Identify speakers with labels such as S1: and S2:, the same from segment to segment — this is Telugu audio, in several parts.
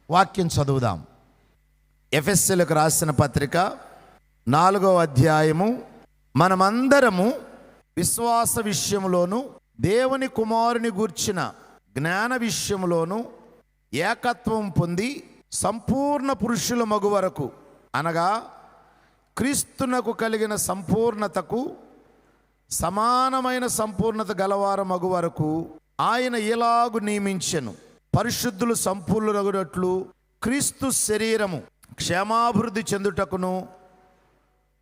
S1: వాక్యం చదువుదాం. ఎఫెసీయులకు రాసిన పత్రిక 4వ అధ్యాయము. మనమందరము విశ్వాస విషయంలోను దేవుని కుమారుని గూర్చిన జ్ఞాన విషయంలోను ఏకత్వం పొంది సంపూర్ణ పురుషుల మగు వరకు, అనగా క్రీస్తునకు కలిగిన సంపూర్ణతకు సమానమైన సంపూర్ణత గలవార మగు వరకు ఆయన ఇలాగు నియమించెను. పరిశుద్ధులు సంపూర్ణులగునట్లు క్రీస్తు శరీరము క్షేమాభివృద్ధి చెందుటకును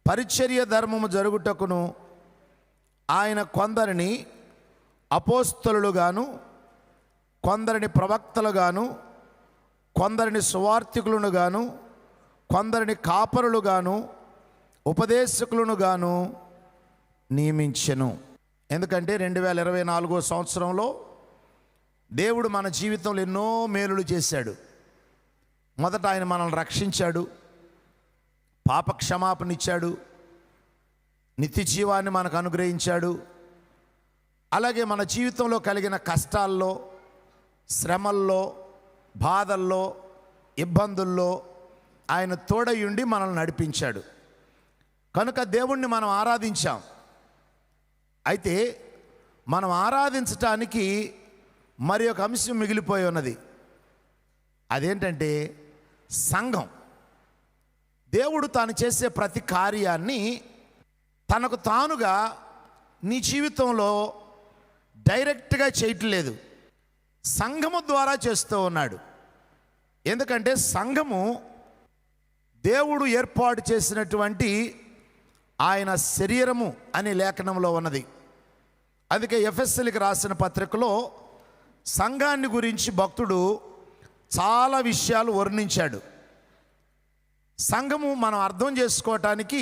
S1: పరిచర్య ధర్మము జరుగుటకును ఆయన కొందరిని అపోస్తలులుగాను, కొందరిని ప్రవక్తలుగాను, కొందరిని సువార్తికులను గాను, కొందరిని కాపరులుగాను, ఉపదేశకులను గాను నియమించెను. ఎందుకంటే 2024 సంవత్సరంలో దేవుడు మన జీవితంలో ఎన్నో మేలులు చేశాడు. మొదట ఆయన మనల్ని రక్షించాడు, పాప క్షమాపణ ఇచ్చాడు, నిత్య జీవాన్ని మనకు అనుగ్రహించాడు. అలాగే మన జీవితంలో కలిగిన కష్టాల్లో, శ్రమల్లో, బాధల్లో, ఇబ్బందుల్లో ఆయన తోడయుండి మనల్ని నడిపించాడు. కనుక దేవుణ్ణి మనం ఆరాధించాం. అయితే మనం ఆరాధించటానికి మరి ఒక అంశం మిగిలిపోయి ఉన్నది. అదేంటంటే సంఘం. దేవుడు తాను చేసే ప్రతి కార్యాన్ని తనకు తానుగా నీ జీవితంలో డైరెక్ట్గా చేయట్లేదు, సంఘము ద్వారా చేస్తూ ఉన్నాడు. ఎందుకంటే సంఘము దేవుడు ఏర్పాటు చేసినటువంటి ఆయన శరీరము అనే లేఖనంలో ఉన్నది. అందుకే ఎఫెసీయులకు రాసిన పత్రికలో సంఘాన్ని గురించి భక్తుడు చాలా విషయాలు వర్ణించాడు. సంఘము మనం అర్థం చేసుకోవటానికి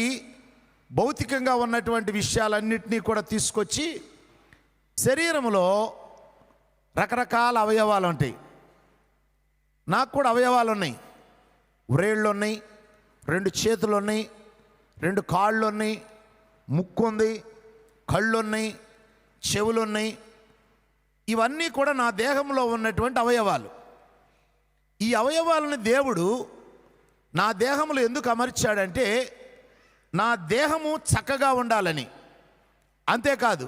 S1: భౌతికంగా ఉన్నటువంటి విషయాలన్నింటినీ కూడా తీసుకొచ్చి, శరీరంలో రకరకాల అవయవాలు ఉంటాయి. నాకు కూడా అవయవాలు ఉన్నాయి. వ్రేళ్ళు ఉన్నాయి, 2 చేతులు ఉన్నాయి, 2 కాళ్ళు ఉన్నాయి, ముక్కు ఉంది, కళ్ళు ఉన్నాయి, చెవులు ఉన్నాయి. ఇవన్నీ కూడా నా దేహంలో ఉన్నటువంటి అవయవాలు. ఈ అవయవాలని దేవుడు నా దేహంలో ఎందుకు అమర్చాడంటే నా దేహము చక్కగా ఉండాలని. అంతేకాదు,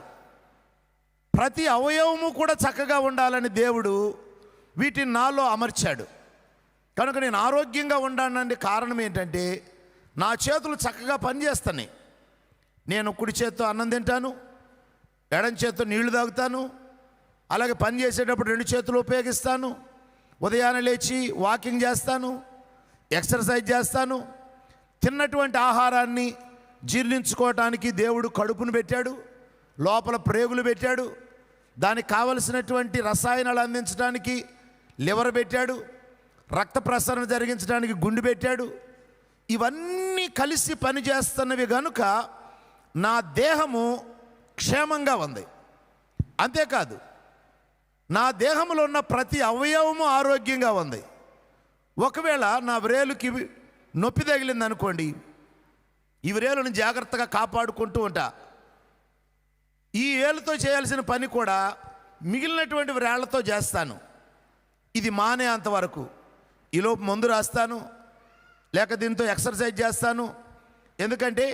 S1: ప్రతి అవయవము కూడా చక్కగా ఉండాలని దేవుడు వీటిని నాలో అమర్చాడు. కనుక నేను ఆరోగ్యంగా ఉండాలని కారణం ఏంటంటే నా చేతులు చక్కగా పనిచేస్తున్నాయి. నేను కుడి చేత్తో అన్నం తింటాను, ఎడం చేత్తో నీళ్లు తాగుతాను, అలాగే పని చేసేటప్పుడు 2 చేతులు ఉపయోగిస్తాను. ఉదయాన్నే లేచి వాకింగ్ చేస్తాను, ఎక్సర్సైజ్ చేస్తాను. తిన్నటువంటి ఆహారాన్ని జీర్ణించుకోవటానికి దేవుడు కడుపును పెట్టాడు, లోపల ప్రేగులు పెట్టాడు, దానికి కావలసినటువంటి రసాయనాలు అందించడానికి లివర్ పెట్టాడు, రక్త ప్రసరణ జరిగించడానికి గుండె పెట్టాడు. ఇవన్నీ కలిసి పనిచేస్తున్నవి కనుక నా దేహము క్షేమంగా ఉంది. అంతేకాదు, నా దేహంలో ఉన్న ప్రతి అవయవము ఆరోగ్యంగా ఉంది. ఒకవేళ నా వ్రేలుకి నొప్పి తగిలింది అనుకోండి, ఈ వ్రేలుని జాగ్రత్తగా కాపాడుకుంటూ ఉంటా. ఈ ఏలుతో చేయాల్సిన పని కూడా మిగిలినటువంటి వ్రేళ్లతో చేస్తాను. ఇది మానే అంతవరకు ఈలోపు మందు రాస్తాను, లేక దీంతో ఎక్సర్సైజ్ చేస్తాను. ఎందుకంటే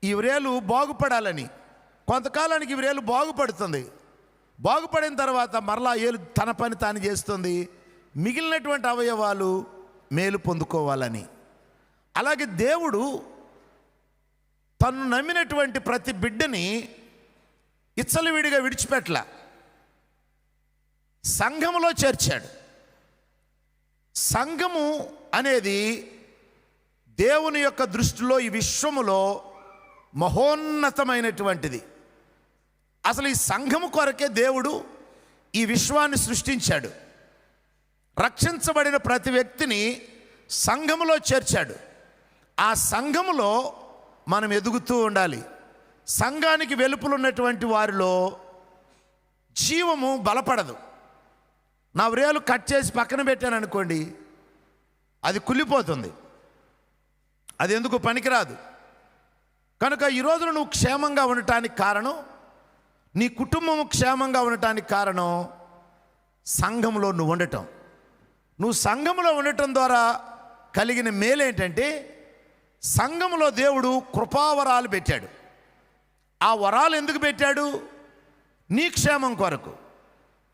S1: ఈ వ్రేలు బాగుపడాలని. కొంతకాలానికి ఈ వ్రేలు బాగుపడుతుంది. బాగుపడిన తర్వాత మరలా ఏలు తన పని తాను చేస్తుంది, మిగిలినటువంటి అవయవాలు మేలు పొందుకోవాలని. అలాగే దేవుడు తను నమ్మినటువంటి ప్రతి బిడ్డని ఇచ్చలవిడిగా విడిచిపెట్టల, సంఘములో చేర్చాడు. సంఘము అనేది దేవుని యొక్క దృష్టిలో ఈ విశ్వములో మహోన్నతమైనటువంటిది. అసలు ఈ సంఘము కొరకే దేవుడు ఈ విశ్వాన్ని సృష్టించాడు. రక్షించబడిన ప్రతి వ్యక్తిని సంఘములో చేర్చాడు. ఆ సంఘములో మనం ఎదుగుతూ ఉండాలి. సంఘానికి వెలుపలున్నటువంటి వారిలో జీవము బలపడదు. నా వ్రేలు కట్ చేసి పక్కన పెట్టాను అనుకోండి, అది కుళ్ళిపోతుంది, అది ఎందుకు పనికిరాదు. కనుక ఈ రోజున నువ్వు క్షేమంగా ఉండటానికి కారణం, నీ కుటుంబము క్షేమంగా ఉండటానికి కారణం సంఘంలో నువ్వు ఉండటం. నువ్వు సంఘములో ఉండటం ద్వారా కలిగిన మేలేంటంటే, సంఘములో దేవుడు కృపావరాలు పెట్టాడు. ఆ వరాలు ఎందుకు పెట్టాడు? నీ క్షేమం కొరకు.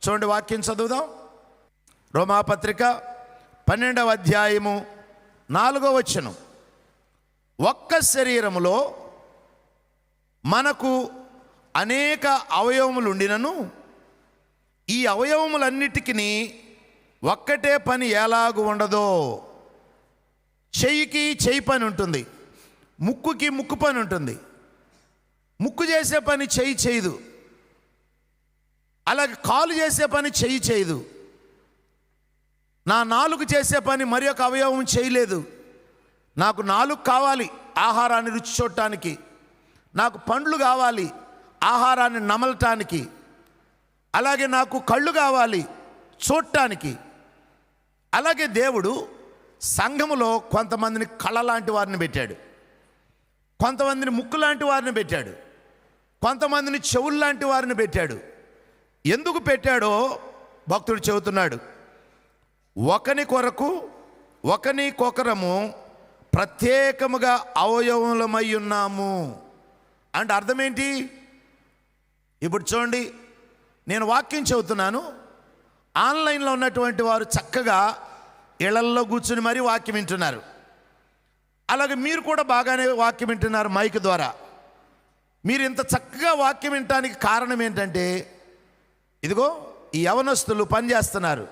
S1: చూడండి, వాక్యం చదువుదాం. రోమాపత్రిక 12వ అధ్యాయము 4వ వచనం. ఒక్క శరీరములో మనకు అనేక అవయవములు ఉండినను ఈ అవయవములన్నిటికీ ఒక్కటే పని ఎలాగూ ఉండదో. చెయ్యికి చెయ్యి పని ఉంటుంది, ముక్కుకి ముక్కు పని ఉంటుంది. ముక్కు చేసే పని చెయ్యి చేయదు, అలాగే కాలు చేసే పని చెయ్యి చేయదు. నా నాలుగు చేసే పని మరి ఒక అవయవం చేయలేదు. నాకు నాలుగు కావాలి ఆహారాన్ని రుచి చూడటానికి, నాకు పండ్లు కావాలి ఆహారాన్ని నమలటానికి, అలాగే నాకు కళ్ళు కావాలి చూడటానికి. అలాగే దేవుడు సంఘములో కొంతమందిని కళ్ళ లాంటి వారిని పెట్టాడు, కొంతమందిని ముక్కు లాంటి వారిని పెట్టాడు, కొంతమందిని చెవులు లాంటి వారిని పెట్టాడు. ఎందుకు పెట్టాడో భక్తుడు చెబుతున్నాడు. ఒకరికొకరము ప్రత్యేకముగా అవయవములమై ఉన్నాము అంటే అర్థం ఏంటి? ఇప్పుడు చూడండి, నేను వాక్యం చెబుతున్నాను. ఆన్లైన్లో ఉన్నటువంటి వారు చక్కగా ఇళ్లల్లో కూర్చుని మరీ వాక్యం వింటున్నారు. అలాగే మీరు కూడా బాగానే వాక్యం వింటున్నారు మైక్ ద్వారా. మీరు ఇంత చక్కగా వాక్యం వినటానికి కారణం ఏంటంటే, ఇదిగో ఈ యవనస్తులు పని చేస్తున్నారు,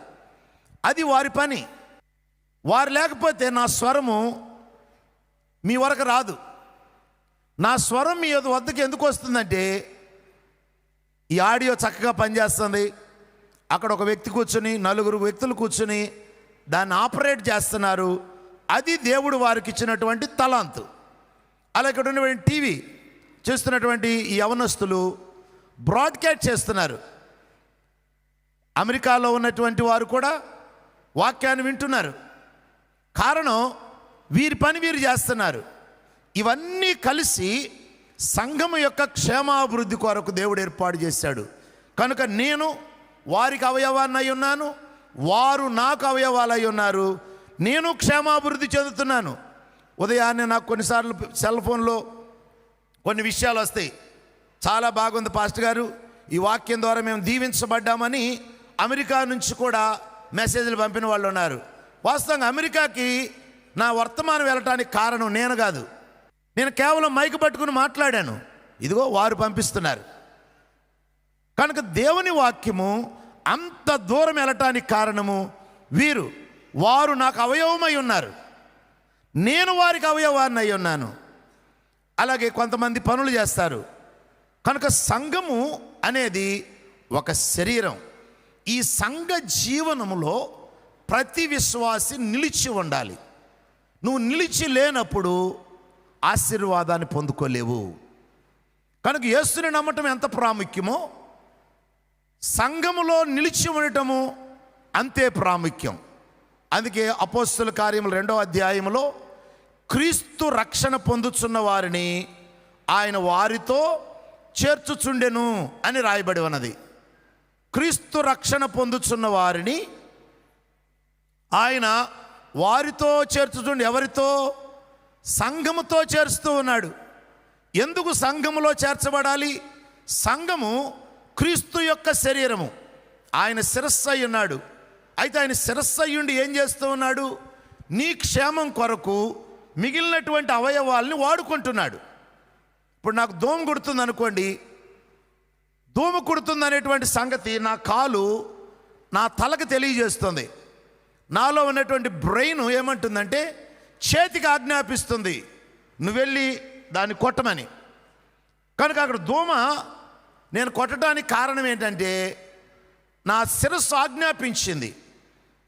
S1: అది వారి పని. వారు లేకపోతే నా స్వరము మీ వరకు రాదు. నా స్వరం మీ వద్దకు ఎందుకు వస్తుందంటే, ఈ ఆడియో చక్కగా పనిచేస్తుంది, అక్కడ ఒక వ్యక్తి కూర్చుని 4 వ్యక్తులు కూర్చుని దాన్ని ఆపరేట్ చేస్తున్నారు. అది దేవుడు వారికి ఇచ్చినటువంటి తలాంతు. అలా ఇక్కడ ఉన్నటువంటి టీవీ చేస్తున్నటువంటి ఈ యవనస్తులు బ్రాడ్కాస్ట్ చేస్తున్నారు. అమెరికాలో ఉన్నటువంటి వారు కూడా వాక్యాన్ని వింటున్నారు. కారణం, వీరి పని వీరు చేస్తున్నారు. ఇవన్నీ కలిసి సంఘము యొక్క క్షేమాభివృద్ధి కొరకు దేవుడు ఏర్పాటు చేశాడు. కనుక నేను వారికి అవయవాన్ని అయి ఉన్నాను, వారు నాకు అవయవాలు అయి ఉన్నారు. నేను క్షేమాభివృద్ధి చెందుతున్నాను. ఉదయాన్నే నాకు కొన్నిసార్లు సెల్ ఫోన్లో కొన్ని విషయాలు వస్తాయి. చాలా బాగుంది పాస్టర్ గారు, ఈ వాక్యం ద్వారా మేము దీవించబడ్డామని అమెరికా నుంచి కూడా మెసేజ్లు పంపిన వాళ్ళు ఉన్నారు. వాస్తవంగా అమెరికాకి నా వర్తమానం వెళ్ళటానికి కారణం నేను కాదు. నేను కేవలం మైక్ పట్టుకుని మాట్లాడాను, ఇదిగో వారు పంపిస్తున్నారు. కనుక దేవుని వాక్యము అంత దూరం వెళ్ళటానికి కారణము వీరు. వారు నాకు అవయవమై ఉన్నారు, నేను వారికి అవయవాన్ని అయి ఉన్నాను. అలాగే కొంతమంది పనులు చేస్తారు. కనుక సంఘము అనేది ఒక శరీరం. ఈ సంఘ జీవనములో ప్రతి విశ్వాసి నిలిచి ఉండాలి. నువ్వు నిలిచి లేనప్పుడు ఆశీర్వాదాన్ని పొందుకోలేవు. కనుక యేసుని నమ్మటం ఎంత ప్రాముఖ్యమో, సంఘములో నిలిచి ఉండటము అంతే ప్రాముఖ్యం. అందుకే అపోస్తలుల కార్యములు 2వ అధ్యాయంలో క్రీస్తు రక్షణ పొందుచున్న వారిని ఆయన వారితో చేర్చుచుండెను అని రాయబడి ఉన్నది. క్రీస్తు రక్షణ పొందుచున్న వారిని ఆయన వారితో చేర్చుచుండి, ఎవరితో? సంఘముతో చేర్చుతూ ఉన్నాడు. ఎందుకు సంఘములో చేర్చబడాలి? సంఘము క్రీస్తు యొక్క శరీరము, ఆయన శిరస్సు అయి ఉన్నాడు. అయితే ఆయన శిరస్సు అయ్యుండి ఏం చేస్తూ ఉన్నాడు? నీ క్షేమం కొరకు మిగిలినటువంటి అవయవాల్ని వాడుకుంటున్నాడు. ఇప్పుడు నాకు దోమ కుడుతుంది అనుకోండి, దోమ కుడుతుంది అనేటువంటి సంగతి నా కాలు నా తలకు తెలియజేస్తుంది. నాలో ఉన్నటువంటి బ్రెయిన్ ఏమంటుందంటే చేతికి ఆజ్ఞాపిస్తుంది, నువ్వు వెళ్ళి దాన్ని కొట్టమని. కనుక అక్కడ దోమ నేను కొట్టడానికి కారణం ఏంటంటే నా శిరస్సు ఆజ్ఞాపించింది.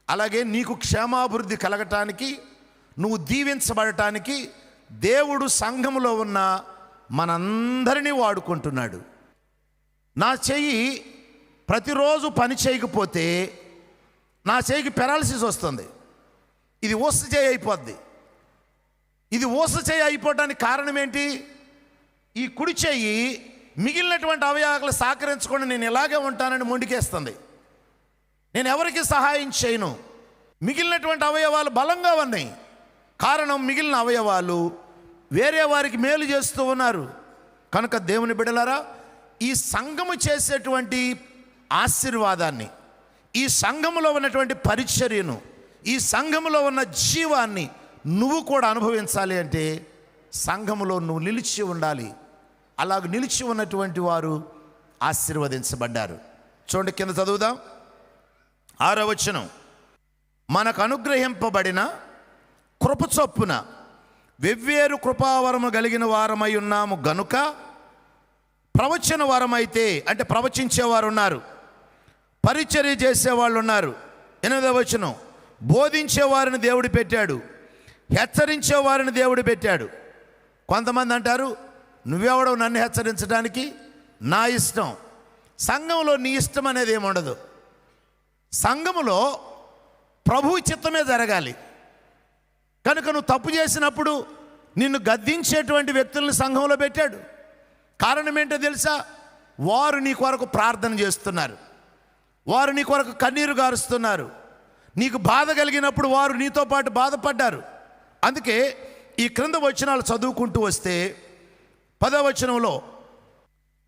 S1: అలాగే నీకు క్షేమాభివృద్ధి కలగటానికి, నువ్వు దీవించబడటానికి దేవుడు సంఘములో ఉన్న మనందరినీ వాడుకుంటున్నాడు. నా చెయ్యి ప్రతిరోజు పని చేయకపోతే నా చెయ్యికి పెరాలసిస్ వస్తుంది. ఇది ఊస చేయి అయిపోద్ది. ఇది ఊస చేయి అయిపోవడానికి కారణం ఏంటి? ఈ కుడి చెయ్యి మిగిలినటువంటి అవయవాలు సహకరించకుండా నేను ఇలాగే ఉంటానని మొండికేస్తుంది. నేను ఎవరికి సహాయం చేయను. మిగిలినటువంటి అవయవాలు బలంగా ఉన్నాయి. కారణం మిగిలిన అవయవాలు వేరే వారికి మేలు చేస్తూ ఉన్నారు. కనుక దేవుని బిడ్డలారా, ఈ సంఘము చేసేటువంటి ఆశీర్వాదాన్ని, ఈ సంఘములో ఉన్నటువంటి పరిచర్యను, ఈ సంఘములో ఉన్న జీవాన్ని నువ్వు కూడా అనుభవించాలి అంటే సంఘములో నువ్వు నిలిచి ఉండాలి. అలాగ నిలిచి ఉన్నటువంటి వారు ఆశీర్వదించబడ్డారు. చూడండి, కింద చదువుదాం. 6వ వచనం. మనకు అనుగ్రహింపబడిన కృప చొప్పున వెవ్వేరు కృపావరము కలిగిన వారమై ఉన్నాము గనుక, ప్రవచన వరమైతే అంటే ప్రవచించేవారు ఉన్నారు, పరిచర్య చేసేవాళ్ళు ఉన్నారు. 8వ వచనం. బోధించేవారిని దేవుడు పెట్టాడు, హెచ్చరించేవారిని దేవుడు పెట్టాడు. కొంతమంది అంటారు, నువ్వెవడవు నన్ను హెచ్చరించడానికి, నా ఇష్టం. సంఘంలో నీ ఇష్టం అనేది ఏముండదు. సంఘములో ప్రభువు చిత్తమే జరగాలి. కనుక నువ్వు తప్పు చేసినప్పుడు నిన్ను గద్దించేటువంటి వ్యక్తులను సంఘంలో పెట్టాడు. కారణం ఏంటో తెలుసా? వారు నీ కొరకు ప్రార్థన చేస్తున్నారు, వారు నీ కొరకు కన్నీరు గారుస్తున్నారు. నీకు బాధ కలిగినప్పుడు వారు నీతో పాటు బాధపడ్డారు. అందుకే ఈ క్రింద వచనాలు చదువుకుంటూ వస్తే 10వ వచనంలో,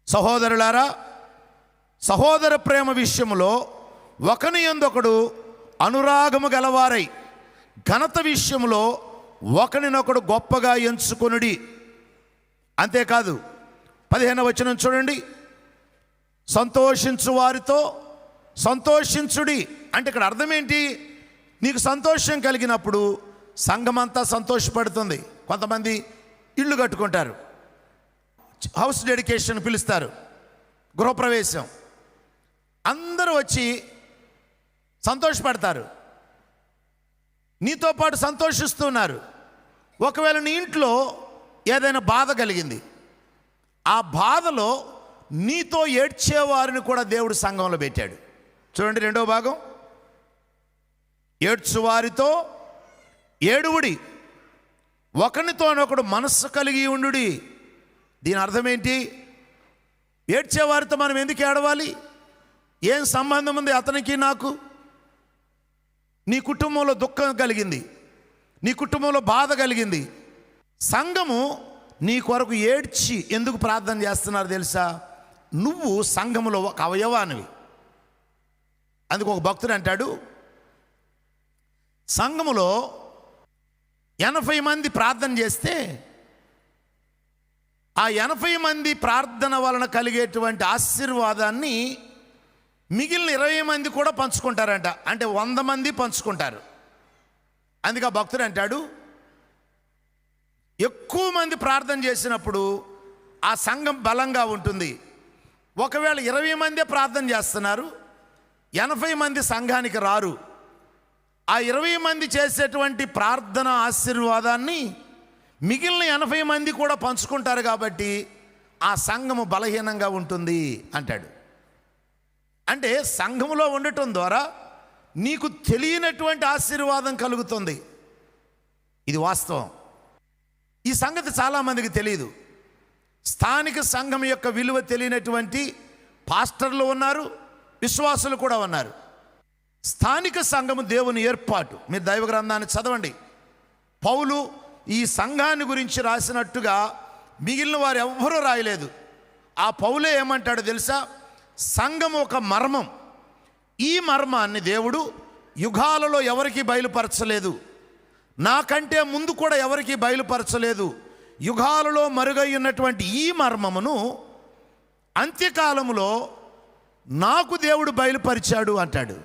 S1: సహోదరులారా, సహోదర ప్రేమ విషయంలో ఒకని యందొకడు అనురాగము గలవారై ఘనత విషయంలో ఒకనినొకడు గొప్పగా ఎంచుకొనుడి. అంతేకాదు 15వ వచనం చూడండి. సంతోషించు వారితో సంతోషించుడి అంటే ఇక్కడ అర్థం ఏంటి? నీకు సంతోషం కలిగినప్పుడు సంఘమంతా సంతోషపడుతుంది. కొంతమంది ఇళ్ళు కట్టుకుంటారు, హౌస్ డెడికేషన్ పిలుస్తారు, గృహప్రవేశం, అందరూ వచ్చి సంతోషపడతారు, నీతో పాటు సంతోషిస్తున్నారు. ఒకవేళ నీ ఇంట్లో ఏదైనా బాధ కలిగింది, ఆ బాధలో నీతో ఏడ్చేవారిని కూడా దేవుడు సంఘంలో పెట్టాడు. చూడండి 2వ భాగం. ఏడ్చువారితో ఏడువుడి, ఒకరితోనొకడు మనస్సు కలిగి ఉండుడి. దీని అర్థం ఏంటి? ఏడ్చేవారితో మనం ఎందుకు ఏడవాలి? ఏం సంబంధం ఉంది అతనికి నాకు? నీ కుటుంబంలో దుఃఖం కలిగింది, నీ కుటుంబంలో బాధ కలిగింది, సంఘము నీ కొరకు ఏడ్చి ఎందుకు ప్రార్థన చేస్తున్నారు తెలుసా? నువ్వు సంఘములో ఒక అవయవానివి. అందుకు ఒక భక్తుడు అంటాడు, సంఘములో 80 మంది ప్రార్థన చేస్తే ఆ 80 మంది ప్రార్థన వలన కలిగేటువంటి ఆశీర్వాదాన్ని మిగిలిన 20 మంది కూడా పంచుకుంటారంట. అంటే 100 మంది పంచుకుంటారు. అందుకే ఆ భక్తుడు అంటాడు, ఎక్కువ మంది ప్రార్థన చేసినప్పుడు ఆ సంఘం బలంగా ఉంటుంది. ఒకవేళ 20 మందే ప్రార్థన చేస్తున్నారు, 80 మంది సంఘానికి రారు. ఆ 20 మంది చేసేటువంటి ప్రార్థన ఆశీర్వాదాన్ని మిగిలిన 80 మంది కూడా పంచుకుంటారు. కాబట్టి ఆ సంఘము బలహీనంగా ఉంటుంది అంటాడు. అంటే సంఘములో ఉండటం ద్వారా నీకు తెలియనటువంటి ఆశీర్వాదం కలుగుతుంది. ఇది వాస్తవం. ఈ సంగతి చాలామందికి తెలియదు. స్థానిక సంఘం యొక్క విలువ తెలియనటువంటి పాస్టర్లు ఉన్నారు, విశ్వాసులు కూడా ఉన్నారు. స్థానిక సంఘము దేవుని ఏర్పాటు. మీరు దైవ గ్రంథాన్ని చదవండి. పౌలు ఈ సంఘాన్ని గురించి రాసినట్టుగా మిగిలిన వారు ఎవ్వరూ రాయలేదు. ఆ పౌలే ఏమంటాడో తెలుసా? సంఘం ఒక మర్మం. ఈ మర్మాన్ని దేవుడు యుగాలలో ఎవరికి బయలుపరచలేదు, నాకంటే ముందు కూడా ఎవరికి బయలుపరచలేదు. యుగాలలో మరుగై ఉన్నటువంటి ఈ మర్మమును అంత్యకాలములో నాకు దేవుడు బయలుపరిచాడు అంటాడు.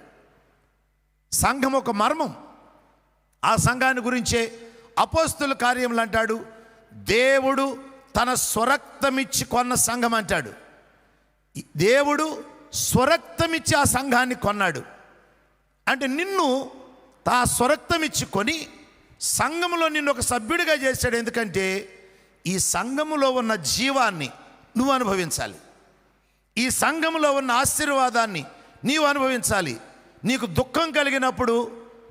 S1: సంఘం ఒక మర్మం. ఆ సంఘాన్ని గురించే అపోస్తుల కార్యములు అంటాడు, దేవుడు తన స్వరక్తమిచ్చి కొన్న సంఘం అంటాడు. దేవుడు స్వరక్తమిచ్చి ఆ సంఘాన్ని కొన్నాడు. అంటే నిన్ను తా స్వరక్తమిచ్చి కొని సంఘములో నిన్ను ఒక సభ్యుడిగా చేశాడు. ఎందుకంటే ఈ సంఘములో ఉన్న జీవాన్ని నువ్వు అనుభవించాలి, ఈ సంఘములో ఉన్న ఆశీర్వాదాన్ని నీవు అనుభవించాలి. నీకు దుఃఖం కలిగినప్పుడు,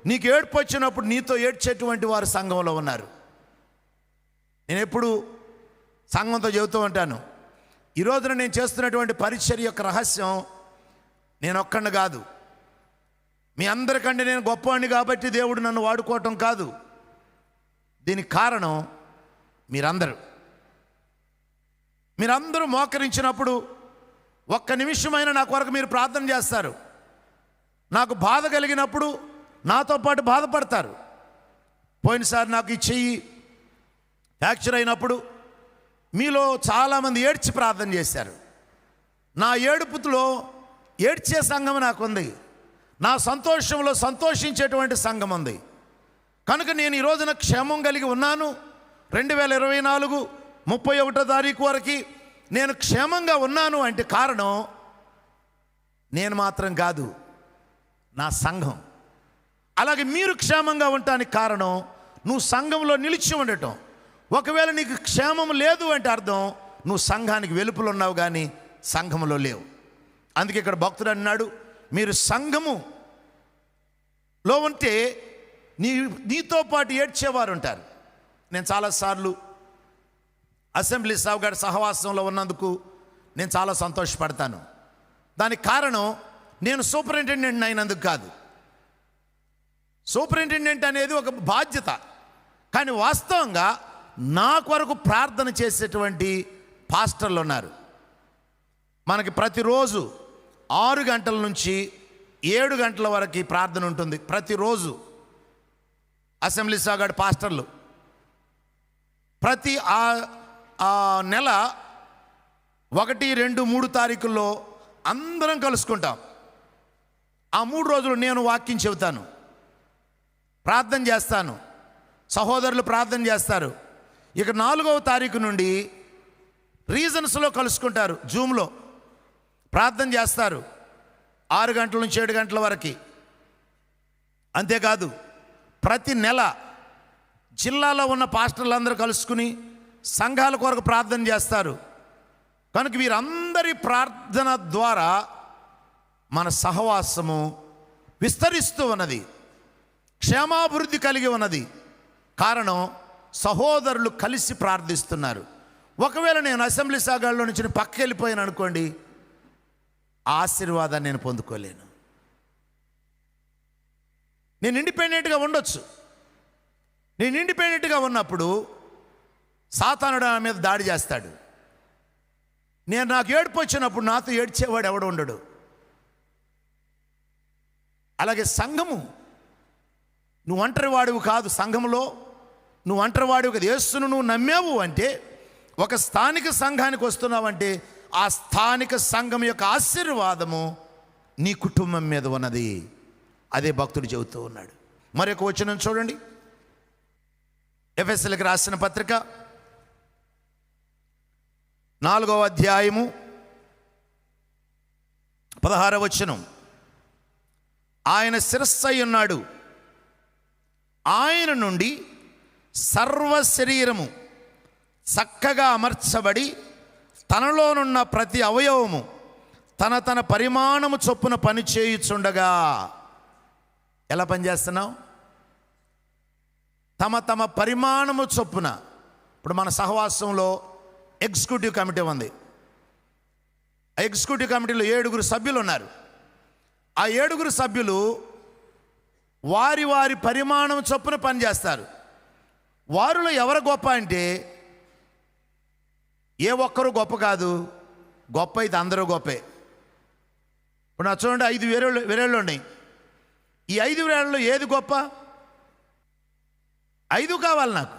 S1: నీకు ఏడ్పు వచ్చినప్పుడు నీతో ఏడ్చేటువంటి వారు సంఘంలో ఉన్నారు. నేను ఎప్పుడు సంఘంతో చెబుతూ ఉంటాను, ఈరోజున నేను చేస్తున్నటువంటి పరిచర్య యొక్క రహస్యం నేను ఒక్కడిని కాదు, మీ అందరికంటే నేను గొప్పవాడిని కాబట్టి దేవుడు నన్ను వాడుకోవటం కాదు. దీనికి కారణం మీరందరూ మోకరించినప్పుడు ఒక్క నిమిషమైనా నా కొరకు మీరు ప్రార్థన చేస్తారు. నాకు బాధ కలిగినప్పుడు నాతో పాటు బాధపడతారు. పోయినసారి నాకు ఈ చెయ్యి ఫ్రాక్చర్ అయినప్పుడు మీలో చాలామంది ఏడ్చి ప్రార్థన చేశారు. నా ఏడుపులో ఏడ్చే సంఘం నాకుంది, నా సంతోషంలో సంతోషించేటువంటి సంఘం ఉంది. కనుక నేను ఈ రోజున క్షేమం కలిగి ఉన్నాను. 2024 31వ తారీఖు వరకు నేను క్షేమంగా ఉన్నాను అంటే కారణం నేను మాత్రం కాదు, నా సంఘం. అలాగే మీరు క్షేమంగా ఉండటానికి కారణం నువ్వు సంఘంలో నిలిచి ఉండటం. ఒకవేళ నీకు క్షేమం లేదు అంటే అర్థం నువ్వు సంఘానికి వెలుపల ఉన్నావు కానీ సంఘములో లేవు. అందుకే ఇక్కడ భక్తుడు అన్నాడు, మీరు సంఘములో ఉంటే నీతో పాటు ఏడ్చేవారు ఉంటారు. నేను చాలాసార్లు అసెంబ్లీ సావుగారి సహవాసంలో ఉన్నందుకు నేను చాలా సంతోషపడతాను. దానికి కారణం నేను సూపరింటెండెంట్ అయినందుకు కాదు. సూపరింటెండెంట్ అనేది ఒక బాధ్యత, కానీ వాస్తవంగా నా కొరకు ప్రార్థన చేసేటువంటి పాస్టర్లు ఉన్నారు. మనకి ప్రతిరోజు 6 గంటల నుంచి 7 గంటల వరకు ప్రార్థన ఉంటుంది. ప్రతిరోజు అసెంబ్లీ సాగాడు పాస్టర్లు ప్రతి నెల 1, 2, 3 తారీఖుల్లో అందరం కలుసుకుంటాం. ఆ 3 రోజులు నేను వాక్యం చెబుతాను, ప్రార్థన చేస్తాను, సహోదరులు ప్రార్థన చేస్తారు. ఇక 4వ తారీఖు నుండి రీజన్స్లో కలుసుకుంటారు, జూమ్లో ప్రార్థన చేస్తారు 6 గంటల నుంచి 7 గంటల వరకు. అంతేకాదు ప్రతి నెల జిల్లాలో ఉన్న పాస్టర్లందరూ కలుసుకుని సంఘాల కొరకు ప్రార్థన చేస్తారు. కనుక వీరందరి ప్రార్థన ద్వారా మన సహవాసము విస్తరిస్తూ ఉన్నది, క్షేమాభివృద్ధి కలిగి ఉన్నది. కారణం సహోదరులు కలిసి ప్రార్థిస్తున్నారు. ఒకవేళ నేను అసెంబ్లీ సాగాల్లో నుంచి పక్కకి వెళ్ళిపోయాను అనుకోండి, ఆశీర్వాదాన్ని నేను పొందుకోలేను. నేను ఇండిపెండెంట్గా ఉండొచ్చు. నేను ఇండిపెండెంట్గా ఉన్నప్పుడు సాతానుడు నా మీద దాడి చేస్తాడు. నాకు ఏడుపు వచ్చినప్పుడు నాతో ఏడ్చేవాడు ఎవడు ఉండడు. అలాగే సంఘము, నువ్వు ఒంటరివాడివి కాదు. సంఘములో నువ్వు ఒంటరివాడివి కాదు. యేసును నువ్వు నమ్మావు అంటే, ఒక స్థానిక సంఘానికి వస్తున్నావంటే ఆ స్థానిక సంఘం యొక్క ఆశీర్వాదము నీ కుటుంబం మీద ఉన్నది. అదే భక్తుడు చెబుతూ ఉన్నాడు. మరొక వచనం చూడండి, ఎఫెసీయులకు రాసిన పత్రిక 4వ అధ్యాయము 16వ వచనం. ఆయన శిరస్సై ఉన్నాడు, ఆయన నుండి సర్వ శరీరము చక్కగా అమర్చబడి తనలోనున్న ప్రతి అవయవము తన పరిమాణము చొప్పున పని చేయుచుండగా. ఎలా పనిచేస్తున్నావు? తమ పరిమాణము చొప్పున. ఇప్పుడు మన సహవాసంలో ఎగ్జిక్యూటివ్ కమిటీ ఉంది. ఆ ఎగ్జిక్యూటివ్ కమిటీలో 7 సభ్యులు ఉన్నారు. ఆ 7 సభ్యులు వారి పరిమాణం చొప్పున పనిచేస్తారు. వారిలో ఎవరు గొప్ప అంటే ఏ ఒక్కరు గొప్ప కాదు, గొప్ప అయితే అందరూ గొప్పే. ఇప్పుడు నా చూడండి, 5 వేరేళ్ళు ఉన్నాయి. ఈ 5 వేళ్ళలో ఏది గొప్ప? 5 కావాలి నాకు.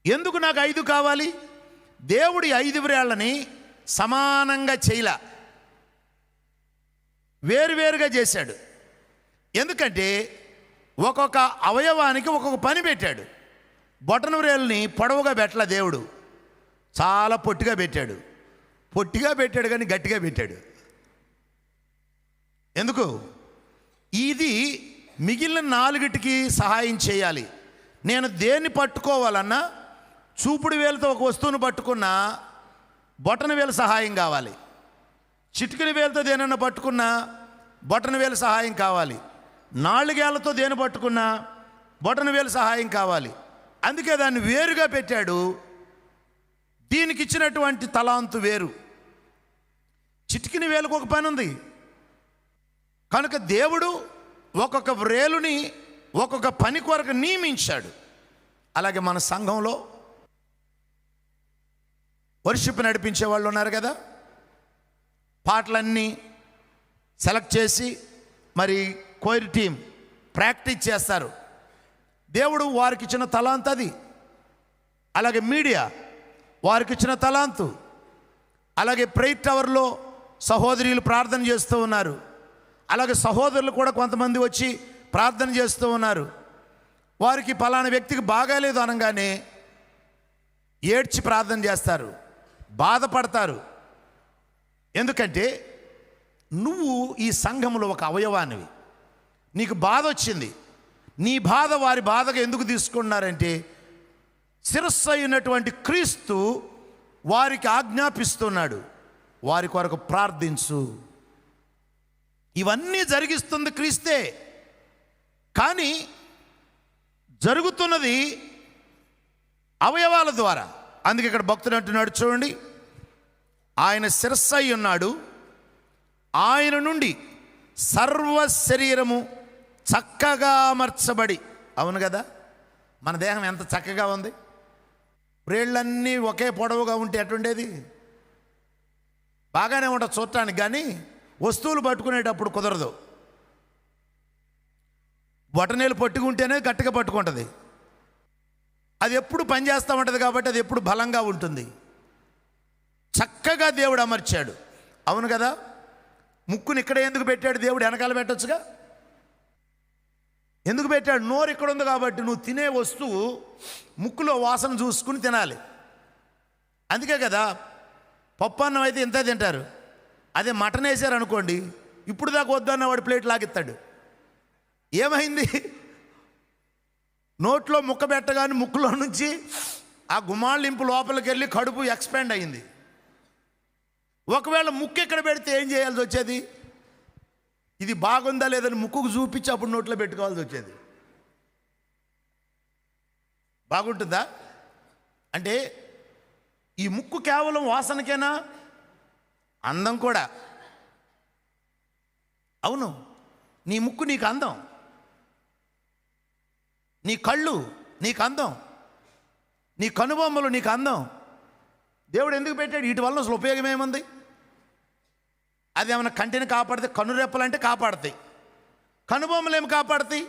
S1: ఎందుకు నాకు 5 కావాలి? దేవుడి 5 వేళ్ళని సమానంగా చేయలా, వేరువేరుగా చేశాడు. ఎందుకంటే ఒక్కొక్క అవయవానికి ఒక్కొక్క పని పెట్టాడు. బొటన వేలుని పొడవుగా పెట్టలా దేవుడు, చాలా పొట్టిగా పెట్టాడు. పొట్టిగా పెట్టాడు కానీ గట్టిగా పెట్టాడు. ఎందుకు? ఇది మిగిలిన 4టికి సహాయం చేయాలి. నేను దేన్ని పట్టుకోవాలన్నా చూపుడు వేలుతో ఒక వస్తువును పట్టుకున్నా బొటన వేలు సహాయం కావాలి. చిటికిన వేలుతో దేనన్నా పట్టుకున్నా బొటన వేలు సహాయం కావాలి. 4 ఏళ్లతో దేని పట్టుకున్నా బొటన వేలు సహాయం కావాలి. అందుకే దాన్ని వేరుగా పెట్టాడు. దీనికి ఇచ్చినటువంటి తలాంతు వేరు. చిటికిన వేలుకు ఒక పని ఉంది, కనుక దేవుడు ఒక్కొక్క వ్రేలుని ఒక్కొక్క పని కొరకు నియమించాడు. అలాగే మన సంఘంలో వర్షిప్ నడిపించే వాళ్ళు ఉన్నారు కదా, పాటలన్నీ సెలెక్ట్ చేసి మరి కోయిర్ టీం ప్రాక్టీస్ చేస్తారు. దేవుడు వారికి ఇచ్చిన తలాంత్ అది. అలాగే మీడియా వారికి ఇచ్చిన తలాంతు. అలాగే ప్రేయర్ టవర్లో సహోదరులు ప్రార్థన చేస్తూ ఉన్నారు. అలాగే సహోదరులు కూడా కొంతమంది వచ్చి ప్రార్థన చేస్తూ ఉన్నారు. వారికి పలానా వ్యక్తికి బాగాలేదు అనగానే ఏడ్చి ప్రార్థన చేస్తారు, బాధపడతారు. ఎందుకంటే నువ్వు ఈ సంఘంలో ఒక అవయవానివి. నీకు బాధ వచ్చింది, నీ బాధ వారి బాధగా ఎందుకు తీసుకున్నారంటే శిరస్సు అయినటువంటి క్రీస్తు వారికి ఆజ్ఞాపిస్తున్నాడు, వారి కొరకు ప్రార్థించు. ఇవన్నీ జరిగిస్తుంది క్రీస్తే. కానీ జరుగుతున్నది అవయవాల ద్వారా. అందుకే ఇక్కడ భక్తుడు అంటున్నాడు చూడండి, ఆయన శిరస్సు అయి ఉన్నాడు, ఆయన నుండి సర్వ శరీరము చక్కగా అమర్చబడి. అవును కదా, మన దేహం ఎంత చక్కగా ఉంది. వ్రేళ్ళన్నీ ఒకే పొడవుగా ఉంటే ఎటుండేది? బాగానే ఉంటుంది చూడటానికి, కానీ వస్తువులు పట్టుకునేటప్పుడు కుదరదు. బొటనేలు పట్టుకుంటేనే గట్టిగా పట్టుకుంటుంది. అది ఎప్పుడు పనిచేస్తూ ఉంటుంది కాబట్టి అది ఎప్పుడు బలంగా ఉంటుంది. చక్కగా దేవుడు అమర్చాడు. అవును కదా, ముక్కుని ఇక్కడ ఎందుకు పెట్టాడు దేవుడు? వెనకాల పెట్టొచ్చుగా. ఎందుకు పెట్టాడు? నోరు ఇక్కడ ఉంది కాబట్టి నువ్వు తినే వస్తువు ముక్కులో వాసన చూసుకుని తినాలి. అందుకే కదా పప్పు అన్నం అయితే ఇంత తింటారు. అదే మటన్ వేసారు అనుకోండి, ఇప్పుడు దాకా వద్దన్న వాడు ప్లేట్ లాగిస్తాడు. ఏమైంది? నోట్లో ముక్క పెట్టగానే ముక్కులో నుంచి ఆ గుమాళింపు లోపలికి వెళ్ళి కడుపు ఎక్స్పాండ్ అయింది. ఒకవేళ ముక్కు ఎక్కడ పెడితే ఏం చేయాల్సి వచ్చేది? ఇది బాగుందా లేదని ముక్కుకు చూపించి అప్పుడు నోట్లో పెట్టుకోవాల్సి వచ్చేది. బాగుంటుందా? అంటే ఈ ముక్కు కేవలం వాసనకేనా? అందం కూడా. అవును, నీ ముక్కు నీకు అందం, నీ కళ్ళు నీకు అందం, నీ కనుబొమ్మలు నీకు అందం. దేవుడు ఎందుకు పెట్టాడు? వీటి వల్ల అసలు ఉపయోగం ఏముంది? అది ఏమైనా కంటిని కాపాడితే, కనురెప్పలంటే కాపాడతాయి, కనుబొమ్మలు ఏమి కాపాడతాయి?